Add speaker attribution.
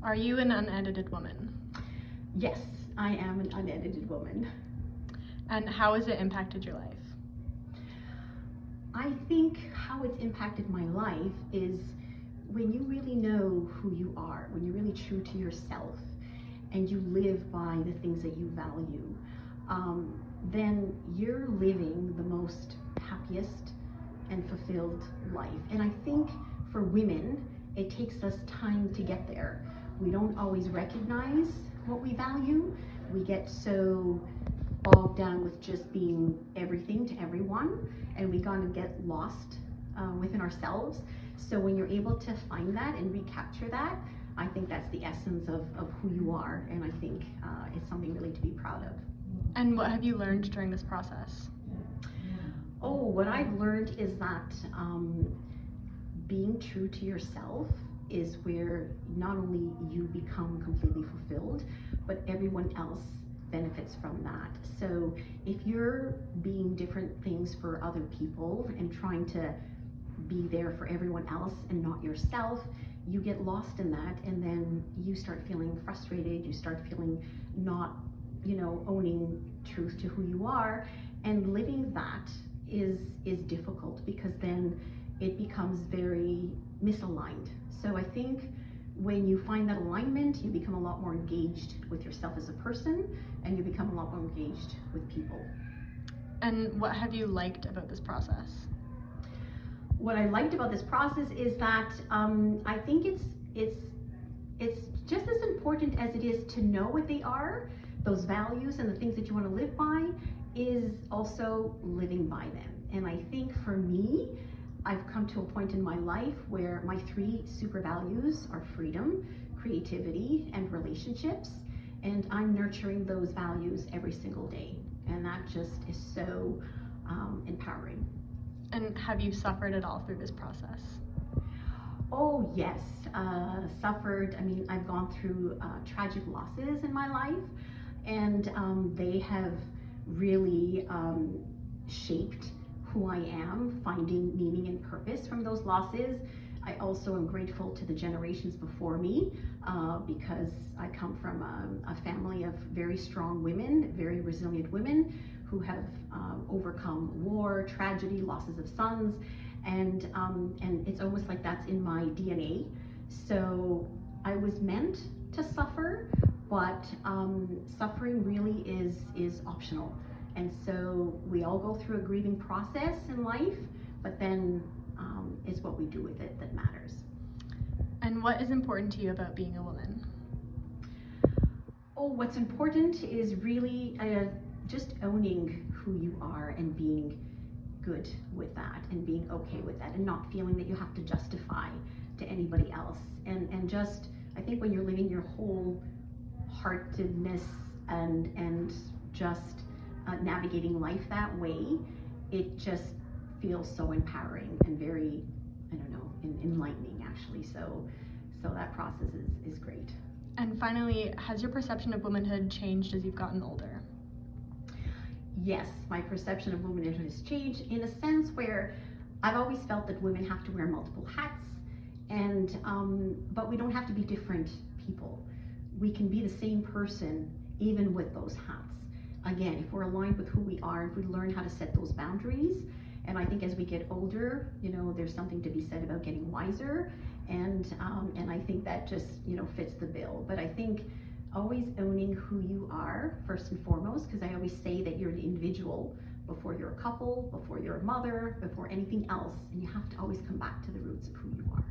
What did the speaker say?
Speaker 1: Are you an unedited woman?
Speaker 2: Yes, I am an unedited woman.
Speaker 1: And how has it impacted your life?
Speaker 2: I think how it's impacted my life is when you really know who you are, when you're really true to yourself, and you live by the things that you value, then you're living the most happiest and fulfilled life. And I think for women, it takes us time to get there. We don't always recognize what we value. We get so bogged down with just being everything to everyone, and we kind of get lost within ourselves. So when you're able to find that and recapture that, I think that's the essence of who you are, and I think it's something really to be proud of.
Speaker 1: And what have you learned during this process?
Speaker 2: Oh, what I've learned is that being true to yourself is where not only you become completely fulfilled, but everyone else benefits from that. So if you're being different things for other people and trying to be there for everyone else and not yourself, you get lost in that, and then you start feeling frustrated, you start feeling not, owning truth to who you are, and living that is difficult because then it becomes very misaligned. So I think when you find that alignment, you become a lot more engaged with yourself as a person, and you become a lot more engaged with people.
Speaker 1: And what have you liked about this process?
Speaker 2: What I liked about this process is that I think it's just as important as it is to know what they are, those values and the things that you want to live by, is also living by them. And I think for me, I've come to a point in my life where my 3 super values are freedom, creativity, and relationships. And I'm nurturing those values every single day. And that just is so empowering.
Speaker 1: And have you suffered at all through this process?
Speaker 2: Oh yes, suffered. I mean, I've gone through tragic losses in my life, and they have really shaped who I am, finding meaning and purpose from those losses. I also am grateful to the generations before me because I come from a family of very strong women, very resilient women who have overcome war, tragedy, losses of sons, and it's almost like that's in my DNA. So I was meant to suffer, but suffering really is optional. And so we all go through a grieving process in life, but then it's what we do with it that matters.
Speaker 1: And what is important to you about being a woman?
Speaker 2: Oh, what's important is really just owning who you are and being good with that and being okay with that and not feeling that you have to justify to anybody else. And just, I think when you're living your wholeheartedness and just navigating life that way, it just feels so empowering and very, enlightening actually. So that process is great.
Speaker 1: And finally, has your perception of womanhood changed as you've gotten older?
Speaker 2: Yes, my perception of womanhood has changed in a sense where I've always felt that women have to wear multiple hats, and but we don't have to be different people. We can be the same person even with those hats. Again, if we're aligned with who we are, if we learn how to set those boundaries, and I think as we get older, there's something to be said about getting wiser, and I think that just fits the bill. But I think always owning who you are first and foremost, because I always say that you're an individual before you're a couple, before you're a mother, before anything else, and you have to always come back to the roots of who you are.